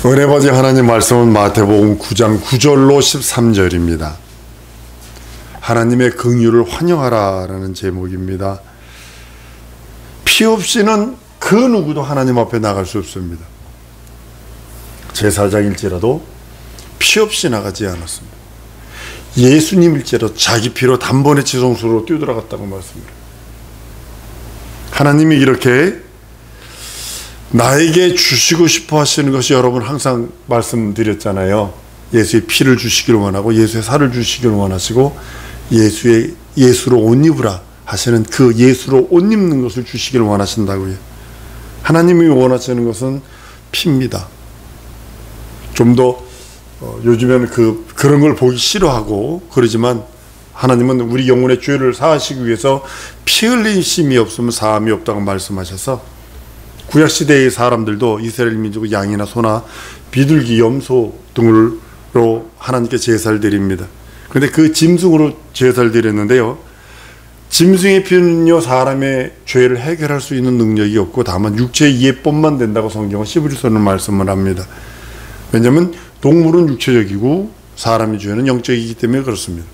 은혜받은 하나님 말씀은 마태복음 9장 9절로 13절입니다. 하나님의 긍휼을 환영하라라는 제목입니다. 피 없이는 그 누구도 하나님 앞에 나갈 수 없습니다. 제사장일지라도 피 없이 나가지 않았습니다. 예수님일지라도 자기 피로 단번에 지성소로 뛰어들어갔다고 말씀합니다. 하나님이 이렇게 나에게 주시고 싶어 하시는 것이, 여러분 항상 말씀드렸잖아요. 예수의 피를 주시기를 원하고 예수의 살을 주시기를 원하시고 예수로 옷 입으라 하시는 그 예수로 옷 입는 것을 주시기를 원하신다고요. 하나님이 원하시는 것은 피입니다. 좀 더 요즘에는 그런 걸 보기 싫어하고 그러지만, 하나님은 우리 영혼의 죄를 사하시기 위해서 피 흘리심이 없으면 사함이 없다고 말씀하셔서, 구약시대의 사람들도 이스라엘 민족의 양이나 소나 비둘기, 염소 등으로 하나님께 제사를 드립니다. 그런데 그 짐승으로 제사를 드렸는데요, 짐승의 피는요 사람의 죄를 해결할 수 있는 능력이 없고 다만 육체의 이해법만 된다고 성경은 히브리서는 말씀을 합니다. 왜냐하면 동물은 육체적이고 사람의 죄는 영적이기 때문에 그렇습니다.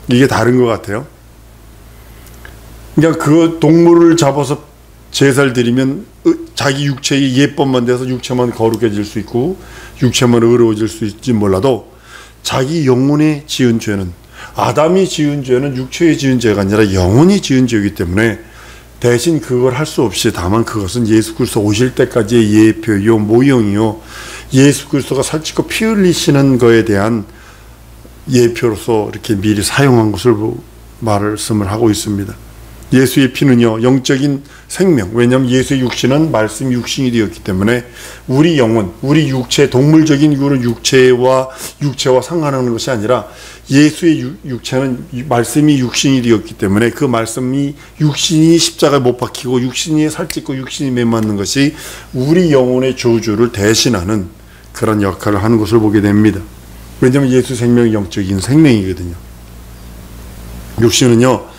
이게 다른 것 같아요. 그러니까 그 동물을 잡아서 제사를 드리면 자기 육체의 예법만 돼서 육체만 거룩해질 수 있고 육체만 의로워질 수 있지 몰라도, 자기 영혼에 지은 죄는, 아담이 지은 죄는 육체에 지은 죄가 아니라 영혼이 지은 죄이기 때문에 대신 그걸 할 수 없이, 다만 그것은 예수 그리스도 오실 때까지의 예표요 모형이요, 예수 그리스도가 살찌고 피 흘리시는 거에 대한 예표로서 이렇게 미리 사용한 것을 말씀을 하고 있습니다. 예수의 피는요 영적인 생명, 왜냐하면 예수의 육신은 말씀이 육신이 되었기 때문에 우리 영혼, 우리 육체, 동물적인 이유는 육체와 상관하는 것이 아니라 예수의 육체는 말씀이 육신이 되었기 때문에 그 말씀이 육신이 십자가에 못 박히고 육신이 살찌고 육신이 매맞는 것이 우리 영혼의 저주를 대신하는 그런 역할을 하는 것을 보게 됩니다. 왜냐하면 예수 생명이 영적인 생명이거든요. 육신은요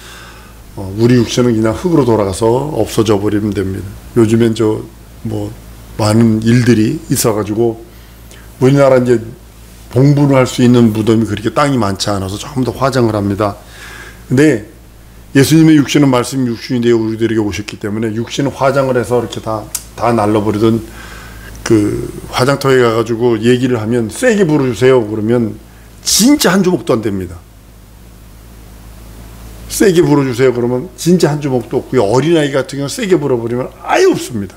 우리 육신은 그냥 흙으로 돌아가서 없어져 버리면 됩니다. 요즘엔 많은 일들이 있어가지고 우리나라 이제 봉분을 할 수 있는 무덤이 그렇게 땅이 많지 않아서 조금 더 화장을 합니다. 근데 예수님의 육신은 말씀 육신이 되어 우리들에게 오셨기 때문에 육신은 화장을 해서 이렇게 다 날라버리던 그 화장터에 가가지고 얘기를 하면 세게 불어주세요 그러면 진짜 한 주먹도 안 됩니다. 세게 불어주세요 그러면 진짜 한 주먹도 없고요. 어린아이 같은 경우는 세게 불어버리면 아예 없습니다.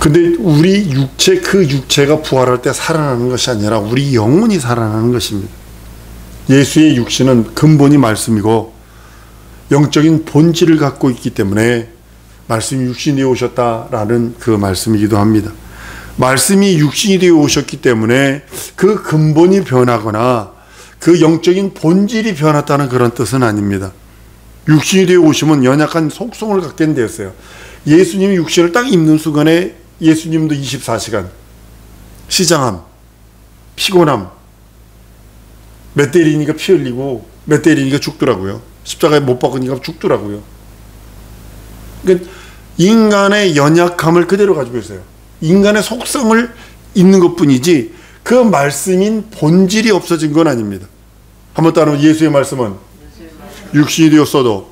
근데 우리 육체, 그 육체가 부활할 때 살아나는 것이 아니라 우리 영혼이 살아나는 것입니다. 예수의 육신은 근본이 말씀이고 영적인 본질을 갖고 있기 때문에 말씀이 육신이 되어 오셨다라는 그 말씀이기도 합니다. 말씀이 육신이 되어 오셨기 때문에 그 근본이 변하거나 그 영적인 본질이 변했다는 그런 뜻은 아닙니다. 육신이 되어 오시면 연약한 속성을 갖게 되었어요. 예수님이 육신을 딱 입는 순간에 예수님도 24시간 시장함, 피곤함, 몇 대리니까 피 흘리고 몇 대리니까 죽더라고요. 십자가에 못 박으니까 죽더라고요. 그러니까 인간의 연약함을 그대로 가지고 있어요. 인간의 속성을 입는 것뿐이지 그 말씀인 본질이 없어진 건 아닙니다. 한번 따르면 예수의 말씀은 육신이 되었어도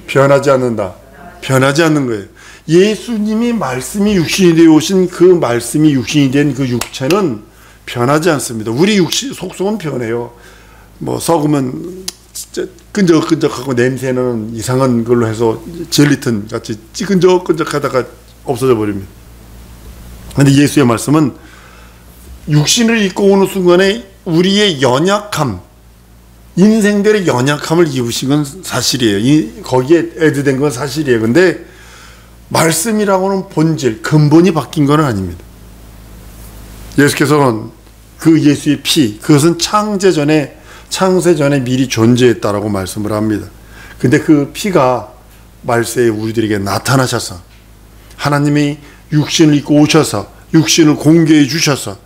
변하지 않는다. 변하지 않는 거예요. 예수님이 말씀이 육신이 되어 오신 그 말씀이 육신이 된 그 육체는 변하지 않습니다. 우리 육신 속성은 변해요. 썩으면 진짜 끈적끈적하고 냄새는 이상한 걸로 해서 젤리튼 같이 찌끈적끈적하다가 없어져 버립니다. 그런데 예수의 말씀은 육신을 입고 오는 순간에 우리의 연약함, 인생들의 연약함을 입으신 건 사실이에요. 거기에 애드된 건 사실이에요. 근데 말씀이라고는 본질, 근본이 바뀐 건 아닙니다. 예수께서는 그 예수의 피, 그것은 창세 전에 미리 존재했다라고 말씀을 합니다. 근데 그 피가 말세에 우리들에게 나타나셔서 하나님이 육신을 입고 오셔서 육신을 공개해 주셔서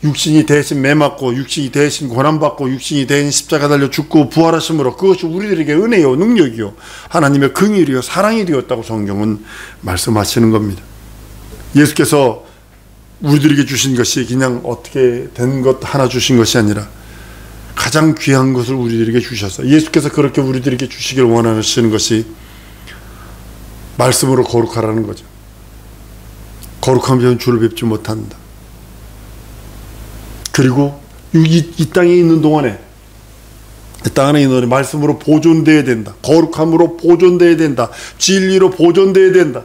육신이 대신 매맞고 육신이 대신 고난받고 육신이 대신 십자가 달려 죽고 부활하심으로 그것이 우리들에게 은혜요 능력이요 하나님의 긍휼이요 사랑이 되었다고 성경은 말씀하시는 겁니다. 예수께서 우리들에게 주신 것이 그냥 어떻게 된 것 하나 주신 것이 아니라 가장 귀한 것을 우리들에게 주셨어요. 예수께서 그렇게 우리들에게 주시길 원하시는 것이 말씀으로 거룩하라는 거죠. 거룩하면 주를 뵙지 못한다. 그리고 이 땅에 있는 동안에, 이 땅에 있는 동안에 말씀으로 보존되어야 된다. 거룩함으로 보존되어야 된다. 진리로 보존되어야 된다.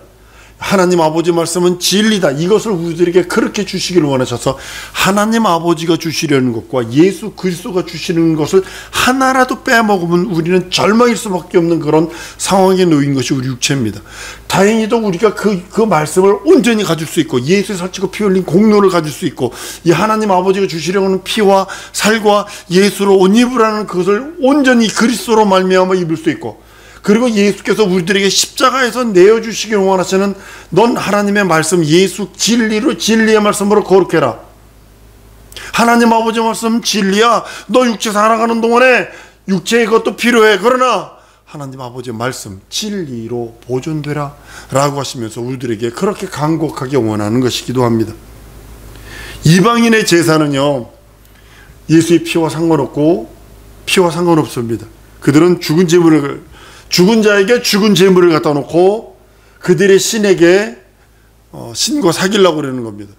하나님 아버지 말씀은 진리다. 이것을 우리들에게 그렇게 주시기를 원하셔서 하나님 아버지가 주시려는 것과 예수 그리스도가 주시는 것을 하나라도 빼먹으면 우리는 절망일 수밖에 없는 그런 상황에 놓인 것이 우리 육체입니다. 다행히도 우리가 그 말씀을 온전히 가질 수 있고 예수의 살찌고 피 흘린 공로를 가질 수 있고 이 하나님 아버지가 주시려는 고하 피와 살과 예수로 옷 입으라는 그것을 온전히 그리스도로 말미암아 입을 수 있고, 그리고 예수께서 우리들에게 십자가에서 내어주시길 원하시는 넌 하나님의 말씀 예수 진리로 진리의 말씀으로 거룩해라. 하나님 아버지 말씀 진리야. 너 육체 살아가는 동안에 육체의 것도 필요해. 그러나 하나님 아버지의 말씀 진리로 보존되라 라고 하시면서 우리들에게 그렇게 간곡하게 원하는 것이기도 합니다. 이방인의 제사는요, 예수의 피와 상관없고 피와 상관없습니다. 그들은 죽은 자에게 죽은 재물을 갖다 놓고 그들의 신에게 신과 사귀려고 그러는 겁니다.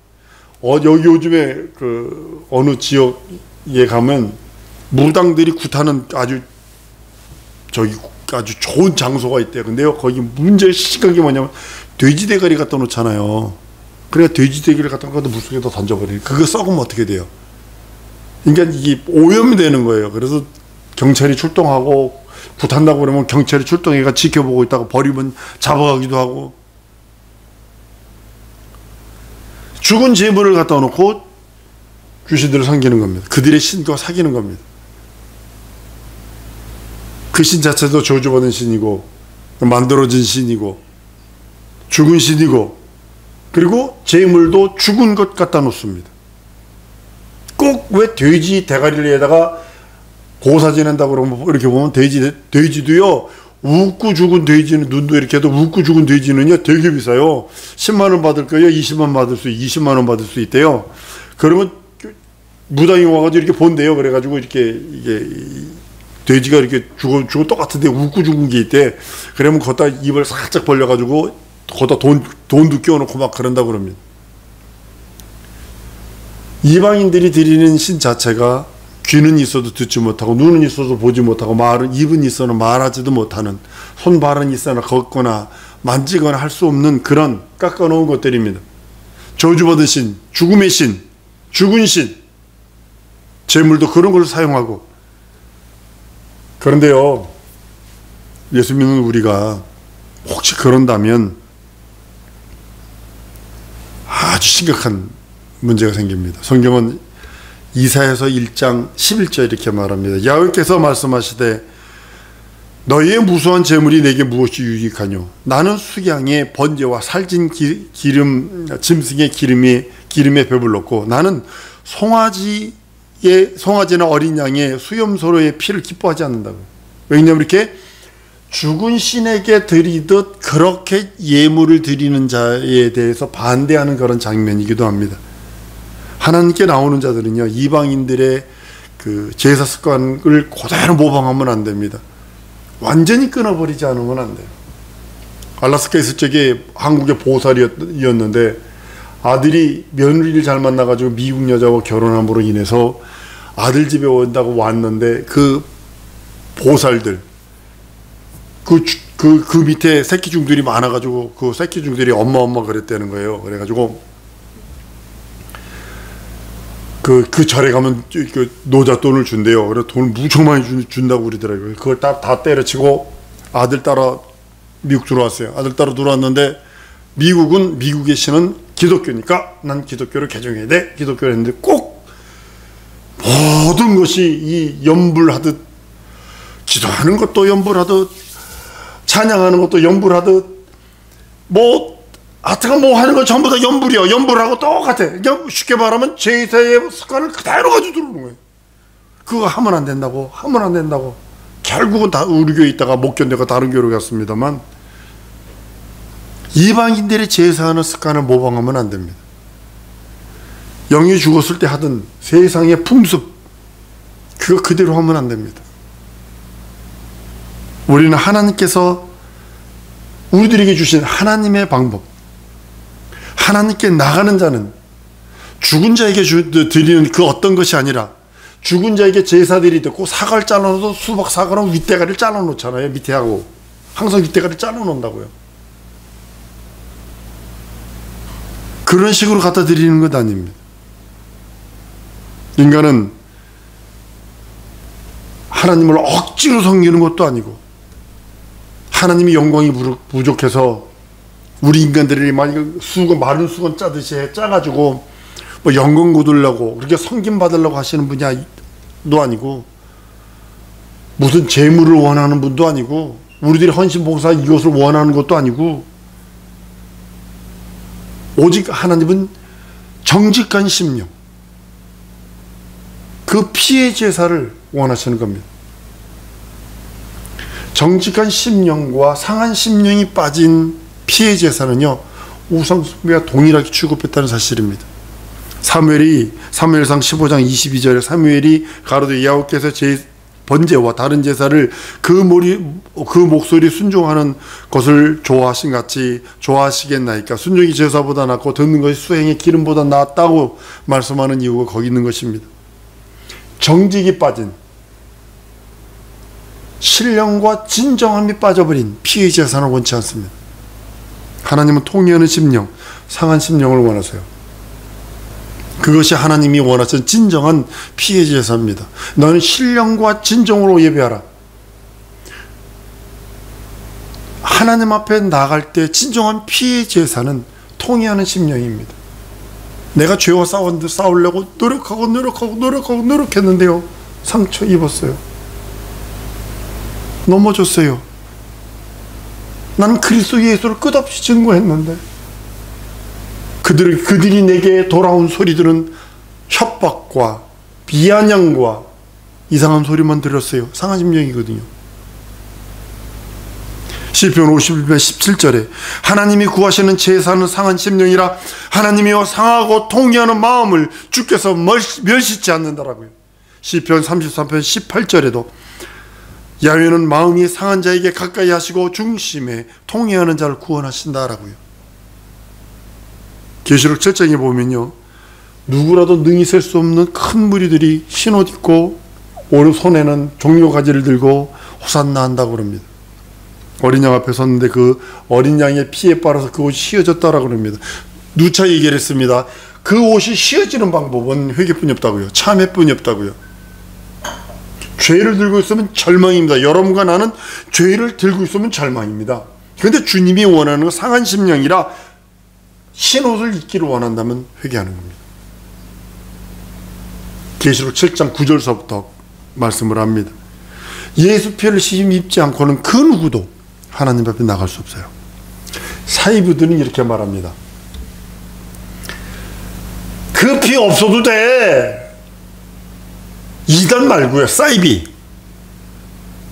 여기 요즘에 어느 지역에 가면 무당들이 굿하는 아주 좋은 장소가 있대요. 근데요, 거기 문제의 시각이 뭐냐면 돼지 대가리 갖다 놓잖아요. 그러니까 돼지 대가리를 갖다 놓고 물속에다 던져버리니까 그거 썩으면 어떻게 돼요? 그러니까 이게 오염이 되는 거예요. 그래서 경찰이 출동하고 굿한다고 그러면 경찰이 출동해가 지켜보고 있다가 버리면 잡아가기도 하고, 죽은 재물을 갖다 놓고 귀신들을 섬기는 겁니다. 그들의 신과 사귀는 겁니다. 그 신 자체도 저주받은 신이고 만들어진 신이고 죽은 신이고, 그리고 재물도 죽은 것 갖다 놓습니다. 꼭 왜 돼지 대가리에다가 고사 지낸다고 그러면 이렇게 보면 돼지도요, 웃고 죽은 돼지는 눈도 이렇게 해도 웃고 죽은 돼지는요 되게 비싸요. 10만원 받을 거예요. 20만 원 받을 수 있대요. 그러면 무당이 와가지고 이렇게 본대요. 그래가지고 이게 돼지가 이렇게 죽어 똑같은데 웃고 죽은 게 있대. 그러면 거기다 입을 살짝 벌려가지고 거기다 돈도 끼워놓고 막 그런다고 그럽니다. 이방인들이 드리는 신 자체가 귀는 있어도 듣지 못하고 눈은 있어도 보지 못하고 입은 있어도 말하지도 못하는, 손발은 있어나 걷거나 만지거나 할 수 없는 그런 깎아놓은 것들입니다. 저주받은 신, 죽음의 신, 죽은 신, 재물도 그런 걸 사용하고. 그런데요, 예수 믿는 우리가 혹시 그런다면 아주 심각한 문제가 생깁니다. 성경은 이사야서 1장 11절 이렇게 말합니다. 야훼께서 말씀하시되 너희의 무수한 재물이 내게 무엇이 유익하뇨? 나는 수양의 번제와 살진 짐승의 기름에 배불렀고 나는 송아지나 어린 양의 수염소로의 피를 기뻐하지 않는다고. 왜냐하면 이렇게 죽은 신에게 드리듯 그렇게 예물을 드리는 자에 대해서 반대하는 그런 장면이기도 합니다. 하나님께 나오는 자들은요, 이방인들의 그 제사 습관을 그대로 모방하면 안 됩니다. 완전히 끊어버리지 않으면 안 돼요. 알라스카에 있을 적에 한국의 보살이었는데 아들이 며느리를 잘 만나가지고 미국 여자와 결혼함으로 인해서 아들 집에 온다고 왔는데 그 보살들, 그 밑에 새끼중들이 많아가지고 그 새끼중들이 엄마 그랬다는 거예요. 그래가지고 그 절에 가면 그 노잣돈을 준대요. 그래서 돈을 무척 많이 준다고 그러더라고요. 그걸 다 때려치고 아들 따라 미국 들어왔어요. 아들 따라 들어왔는데 미국의 신은 기독교니까 난 기독교를 개종해야 돼. 기독교를 했는데 꼭 모든 것이 이 연불하듯, 기도하는 것도 연불하듯, 찬양하는 것도 연불하듯, 하여튼 하는 건 전부 다 연불이야. 연불하고 똑같아. 그냥 쉽게 말하면 제사의 습관을 그대로 가지고 들어오는 거예요. 그거 하면 안 된다고. 결국은 다 우리 교회에 있다가 못 견뎌가 다른 교회로 갔습니다만, 이방인들의 제사하는 습관을 모방하면 안 됩니다. 영이 죽었을 때 하던 세상의 풍습, 그거 그대로 하면 안 됩니다. 우리는 하나님께서 우리들에게 주신 하나님의 방법, 하나님께 나가는 자는 죽은 자에게 드리는 그 어떤 것이 아니라, 죽은 자에게 제사들이 듣고 사과를 잘라놓아서 수박 사과는 윗대가리를 잘라놓잖아요. 밑에 하고 항상 윗대가리를 잘라놓는다고요. 그런 식으로 갖다 드리는 것 아닙니다. 인간은 하나님을 억지로 섬기는 것도 아니고, 하나님이 영광이 부족해서 우리 인간들이 만약 마른 수건 짜듯이 짜가지고 뭐 영광 거두려고 그렇게 섬김 받으려고 하시는 분이 도 아니고, 무슨 재물을 원하는 분도 아니고, 우리들이 헌신봉사 이것을 원하는 것도 아니고, 오직 하나님은 정직한 심령, 그 피의 제사를 원하시는 겁니다. 정직한 심령과 상한 심령이 빠진 피의 제사는요, 우상숭배와 동일하게 취급했다는 사실입니다. 사무엘상 15장 22절에 사무엘이 가로되 여호와께서 제 번제와 다른 제사를 그 목소리 순종하는 것을 좋아하신 같이 좋아하시겠나이까. 순종이 제사보다 낫고 듣는 것이 수행의 기름보다 낫다고 말씀하는 이유가 거기 있는 것입니다. 정직이 빠진, 신령과 진정함이 빠져버린 피의 제사는 원치 않습니다. 하나님은 통회하는 심령, 상한 심령을 원하세요. 그것이 하나님이 원하신 진정한 피의 제사입니다. 너는 신령과 진정으로 예배하라. 하나님 앞에 나갈 때 진정한 피의 제사는 통회하는 심령입니다. 내가 죄와 싸우려고 노력했는데요, 상처 입었어요. 넘어졌어요. 나는 그리스도 예수를 끝없이 증거했는데 그들이 내게 돌아온 소리들은 협박과 비아냥과 이상한 소리만 들었어요. 상한 심령이거든요. 시편 51편 17절에 하나님이 구하시는 제사는 상한 심령이라 하나님이여 상하고 통회하는 마음을 주께서 멸시치 않는다라고요. 시편 33편 18절에도 야훼는 마음이 상한 자에게 가까이 하시고 중심에 통회하는 자를 구원하신다라고요. 계시록 7장에 보면요, 누구라도 능히 셀 수 없는 큰 무리들이 흰옷 입고 오른손에는 종려가지를 들고 호산나 한다고 그럽니다. 어린 양 앞에 섰는데 그 어린 양의 피에 빨아서 그 옷이 휘어졌다라고 그럽니다. 누차 얘기를 했습니다. 그 옷이 휘어지는 방법은 회개뿐이 없다고요. 참회뿐이 없다고요. 죄를 들고 있으면 절망입니다. 여러분과 나는 죄를 들고 있으면 절망입니다. 그런데 주님이 원하는 건 상한 심령이라 흰옷을 입기를 원한다면 회개하는 겁니다. 계시록 7장 9절서부터 말씀을 합니다. 예수 피를 입지 않고는 그 누구도 하나님 앞에 나갈 수 없어요. 사이비들은 이렇게 말합니다. 그 피 없어도 돼. 이단 말고요.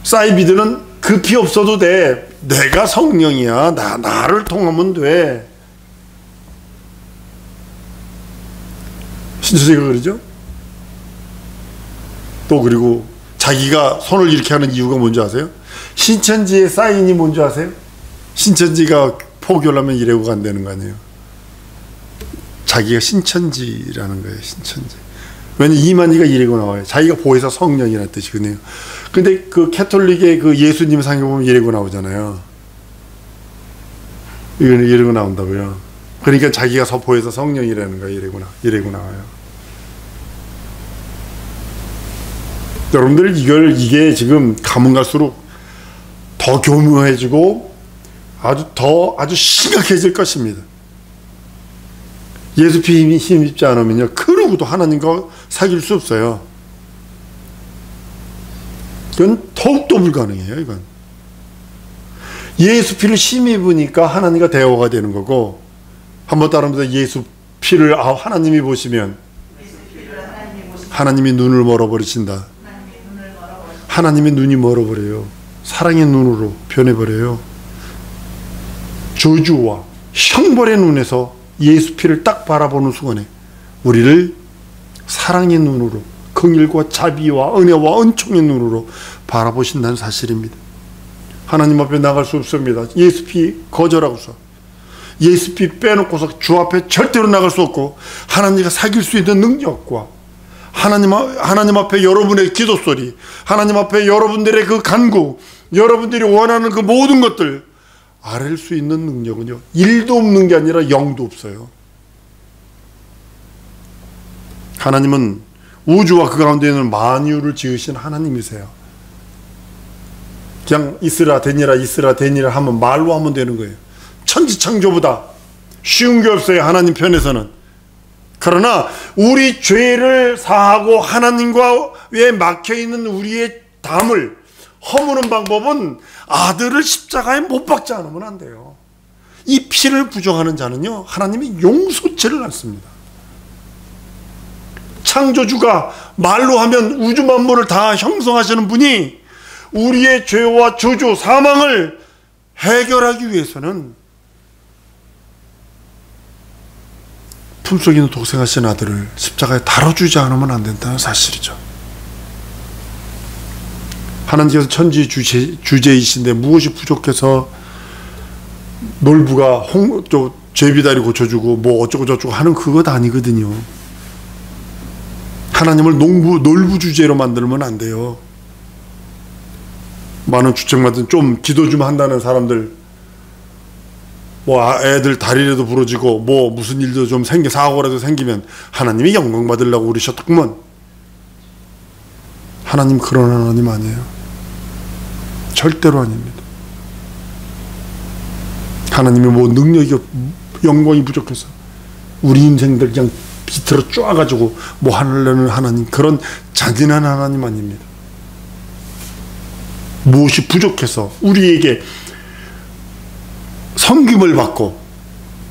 사이비들은 그 피 없어도 돼. 내가 성령이야. 나를 통하면 돼. 신천지가 그러죠? 또 그리고 자기가 손을 이렇게 하는 이유가 뭔지 아세요? 신천지의 사인이 뭔지 아세요? 신천지가 포교하면 이래고가 안 되는 거 아니에요? 자기가 신천지라는 거예요. 신천지. 왜냐면 이만희가 이래고 나와요. 자기가 보혜사 성령이라는 뜻이거든요. 근데 그 캐톨릭의 그 예수님 상에 보면 이래고 나오잖아요. 이래고 나온다고요. 그러니까 자기가 보혜사 성령이라는 거예요. 이래고 나와요. 여러분들 이게 지금 가면 갈수록 더 교묘해지고 아주 심각해질 것입니다. 예수 피 힘입지 않으면요, 그 누구도 하나님과 사귈 수 없어요. 이건 더욱더 불가능해요. 이건 예수 피를 힘입으니까 하나님과 대화가 되는 거고, 한번 따라합니다. 예수 피를 하나님이 보시면 하나님이 눈을 멀어버리신다. 하나님의 눈이 멀어버려요. 사랑의 눈으로 변해버려요. 저주와 형벌의 눈에서 예수 피를 딱 바라보는 순간에 우리를 사랑의 눈으로, 긍휼과 자비와 은혜와 은총의 눈으로 바라보신다는 사실입니다. 하나님 앞에 나갈 수 없습니다. 예수 피 거절하고서, 예수 피 빼놓고서 주 앞에 절대로 나갈 수 없고, 하나님과 사귈 수 있는 능력과 하나님 앞에 여러분의 기도 소리, 하나님 앞에 여러분들의 그 간구, 여러분들이 원하는 그 모든 것들 알 수 있는 능력은요, 1도 없는 게 아니라 0도 없어요. 하나님은 우주와 그 가운데 있는 만유를 지으신 하나님이세요. 그냥 있으라 되니라 있으라 되니라 하면 말로 하면 되는 거예요. 천지창조보다 쉬운 게 없어요, 하나님 편에서는. 그러나 우리 죄를 사하고 하나님과에 막혀있는 우리의 담을 허무는 방법은 아들을 십자가에 못 박지 않으면 안 돼요. 이 피를 부정하는 자는요, 하나님이 용서치를 않습니다. 창조주가 말로 하면 우주 만물을 다 형성하시는 분이 우리의 죄와 저주, 사망을 해결하기 위해서는 품속에 있는 독생하신 아들을 십자가에 다뤄주지 않으면 안 된다는 사실이죠. 하나님께서 천지 주제이신데 무엇이 부족해서 놀부가 제비다리 고쳐주고 뭐 어쩌고 저쩌고 하는 그것 아니거든요. 하나님을 놀부 주제로 만들면 안 돼요. 많은 주책마다 좀 기도 좀 한다는 사람들, 뭐 애들 다리라도 부러지고 뭐 무슨 일도 좀 사고라도 생기면 하나님이 영광 받으려고 그러셨더구먼. 하나님 그런 하나님 아니에요. 절대로 아닙니다. 하나님이 뭐 능력이, 영광이 부족해서 우리 인생들 그냥 비틀어 쪼아가지고 뭐 하려는 하나님, 그런 잔인한 하나님 아닙니다. 무엇이 부족해서 우리에게 섬김을 받고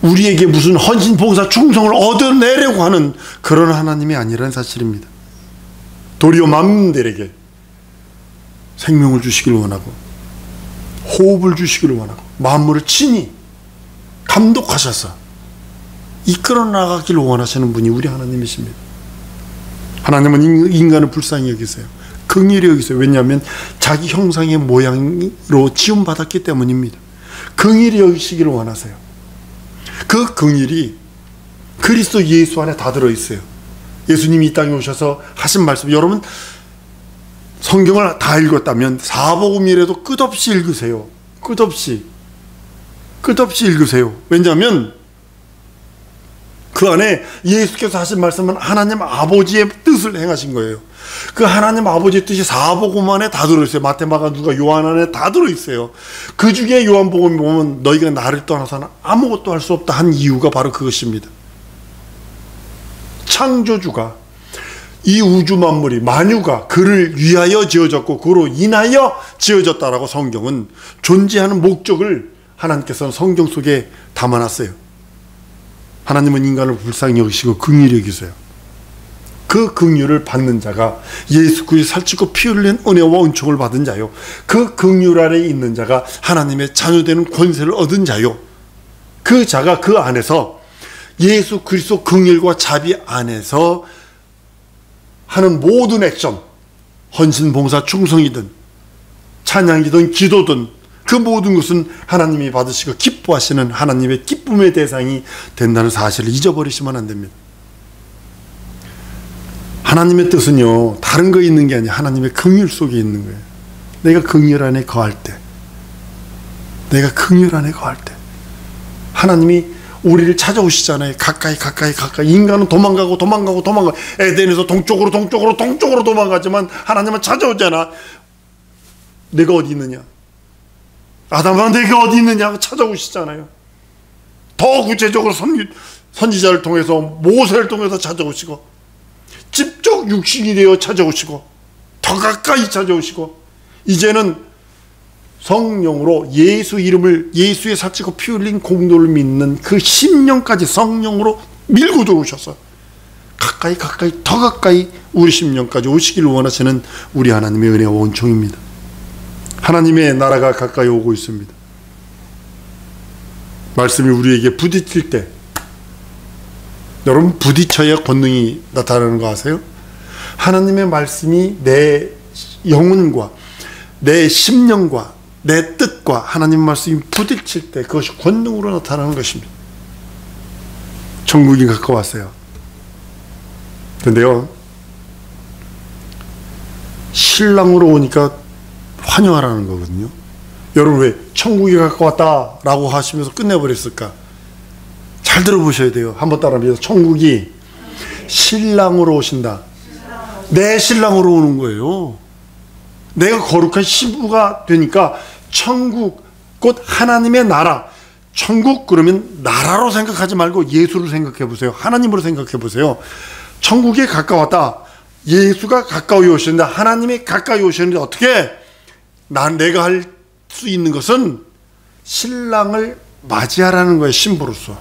우리에게 무슨 헌신, 봉사, 충성을 얻어내려고 하는 그런 하나님이 아니라는 사실입니다. 도리어 만민들에게 생명을 주시기를 원하고 호흡을 주시기를 원하고 만물을 친히 감독하셔서 이끌어 나가기를 원하시는 분이 우리 하나님이십니다. 하나님은 인간을 불쌍히 여기세요. 긍휼히 여기세요. 왜냐하면 자기 형상의 모양으로 지음받았기 때문입니다. 긍휼히 여기시기를 원하세요. 그 긍휼이 그리스도 예수 안에 다 들어있어요. 예수님이 이 땅에 오셔서 하신 말씀, 여러분 성경을 다 읽었다면 사복음이라도 끝없이 읽으세요. 끝없이 읽으세요. 왜냐하면 그 안에 예수께서 하신 말씀은 하나님 아버지의 뜻을 행하신 거예요. 그 하나님 아버지의 뜻이 사복음 안에 다 들어있어요. 마태, 마가, 누가, 요한 안에 다 들어있어요. 그 중에 요한복음 보면 너희가 나를 떠나서는 아무것도 할 수 없다 한 이유가 바로 그것입니다. 창조주가, 이 우주 만물이, 만유가 그를 위하여 지어졌고 그로 인하여 지어졌다라고 성경은 존재하는 목적을 하나님께서는 성경 속에 담아놨어요. 하나님은 인간을 불쌍히 여기시고 긍휼히 여기세요. 그 긍휼을 받는 자가 예수 그리스도 살찌고 피 흘린 은혜와 은총을 받은 자요, 그 긍휼 아래 있는 자가 하나님의 자녀되는 권세를 얻은 자요, 그 자가 그 안에서 예수 그리스도 긍휼과 자비 안에서 하는 모든 액션, 헌신, 봉사, 충성이든 찬양이든 기도든 그 모든 것은 하나님이 받으시고 기뻐하시는 하나님의 기쁨의 대상이 된다는 사실을 잊어버리시면 안 됩니다. 하나님의 뜻은요, 다른 거 있는 게 아니라 하나님의 긍휼 속에 있는 거예요. 내가 긍휼 안에 거할 때, 내가 긍휼 안에 거할 때 하나님이 우리를 찾아오시잖아요. 가까이. 인간은 도망가고 에덴에서 동쪽으로 도망가지만 하나님은 찾아오잖아. 내가 어디 있느냐, 아담아 내가 어디 있느냐 찾아오시잖아요. 더 구체적으로 선지자를 통해서, 모세를 통해서 찾아오시고, 직접 육신이 되어 찾아오시고, 더 가까이 찾아오시고, 이제는 성령으로 예수 이름을, 예수의 살찌고 피 흘린 공로를 믿는 그 심령까지 성령으로 밀고 들어오셔서 가까이 더 가까이 우리 심령까지 오시기를 원하시는 우리 하나님의 은혜와 원총입니다. 하나님의 나라가 가까이 오고 있습니다. 말씀이 우리에게 부딪힐 때, 여러분 부딪혀야 권능이 나타나는 거 아세요? 하나님의 말씀이 내 영혼과 내 심령과 내 뜻과 하나님의 말씀이 부딪힐 때 그것이 권능으로 나타나는 것입니다. 천국이 가까웠어요. 근데요, 신랑으로 오니까 환영하라는 거거든요. 여러분 왜 천국이 가까웠다라고 하시면서 끝내버렸을까? 잘 들어보셔야 돼요. 한번 따라합니다. 천국이 신랑으로 오신다. 내 신랑으로 오는 거예요. 내가 거룩한 신부가 되니까 천국, 곧 하나님의 나라. 천국 그러면 나라로 생각하지 말고 예수를 생각해 보세요. 하나님으로 생각해 보세요. 천국에 가까웠다. 예수가 가까이 오시는데, 하나님이 가까이 오시는데 어떻게? 내가 할 수 있는 것은 신랑을 맞이하라는 거예요. 신부로서.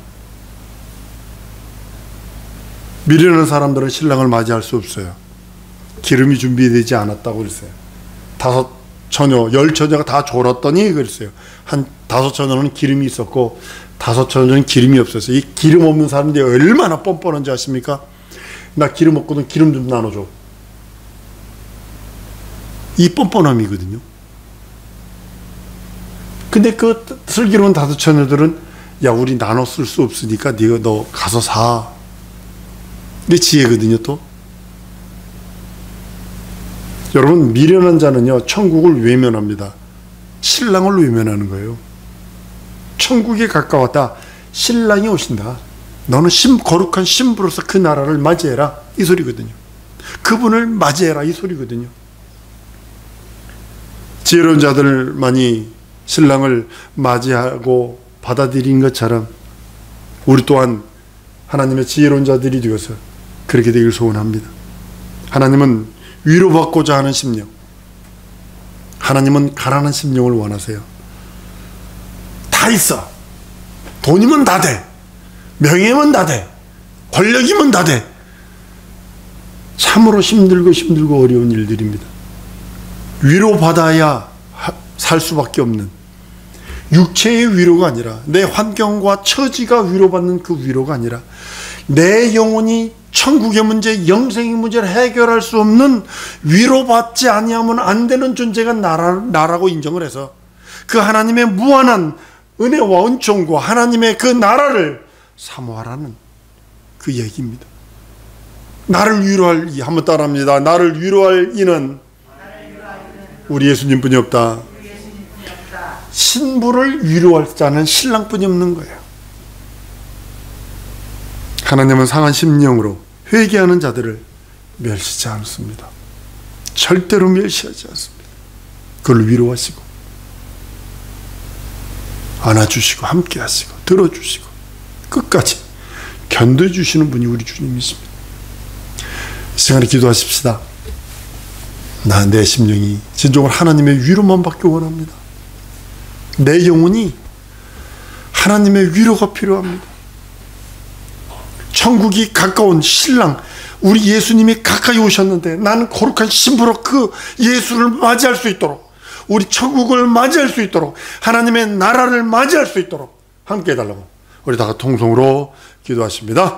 미련한 사람들은 신랑을 맞이할 수 없어요. 기름이 준비되지 않았다고 그랬어요. 5 처녀, 10 처녀가 다 졸았더니 그랬어요. 한 5 처녀는 기름이 있었고 5 처녀는 기름이 없었어요. 이 기름 없는 사람들이 얼마나 뻔뻔한지 아십니까? 나 기름 없거든, 기름 좀 나눠줘. 이 뻔뻔함이거든요. 근데 그 슬기로운 5 처녀들은 야, 우리 나눠 쓸 수 없으니까 너 가서 사. 이게 지혜거든요. 또 여러분, 미련한 자는요 천국을 외면합니다. 신랑을 외면하는 거예요. 천국에 가까웠다. 신랑이 오신다. 너는 거룩한 신부로서 그 나라를 맞이해라, 이 소리거든요. 그분을 맞이해라, 이 소리거든요. 지혜로운 자들만이 신랑을 맞이하고 받아들인 것처럼 우리 또한 하나님의 지혜로운 자들이 되어서 그렇게 되길 소원합니다. 하나님은 위로받고자 하는 심령, 하나님은 가난한 심령을 원하세요. 다 있어. 돈이면 다 돼. 명예면 다 돼. 권력이면 다 돼. 참으로 힘들고 어려운 일들입니다. 위로받아야 살 수밖에 없는, 육체의 위로가 아니라, 내 환경과 처지가 위로받는 그 위로가 아니라, 내 영혼이 천국의 문제, 영생의 문제를 해결할 수 없는, 위로받지 아니하면 안 되는 존재가 나라고 인정을 해서 그 하나님의 무한한 은혜와 은총과 하나님의 그 나라를 사모하라는 그 얘기입니다. 나를 위로할 이, 한번 따라합니다. 나를 위로할 이는 우리 예수님뿐이 없다. 신부를 위로할 자는 신랑뿐이 없는 거예요. 하나님은 상한 심령으로 회개하는 자들을 멸시하지 않습니다. 절대로 멸시하지 않습니다. 그걸 위로하시고 안아주시고 함께 하시고 들어주시고 끝까지 견뎌주시는 분이 우리 주님이십니다. 이 시간에 기도하십시다. 내 심령이 진정으로 하나님의 위로만 받기 원합니다. 내 영혼이 하나님의 위로가 필요합니다. 천국이 가까운 신랑, 우리 예수님이 가까이 오셨는데 나는 거룩한 신부로 그 예수를 맞이할 수 있도록, 우리 천국을 맞이할 수 있도록, 하나님의 나라를 맞이할 수 있도록 함께 해달라고 우리 다 통성으로 기도하십니다.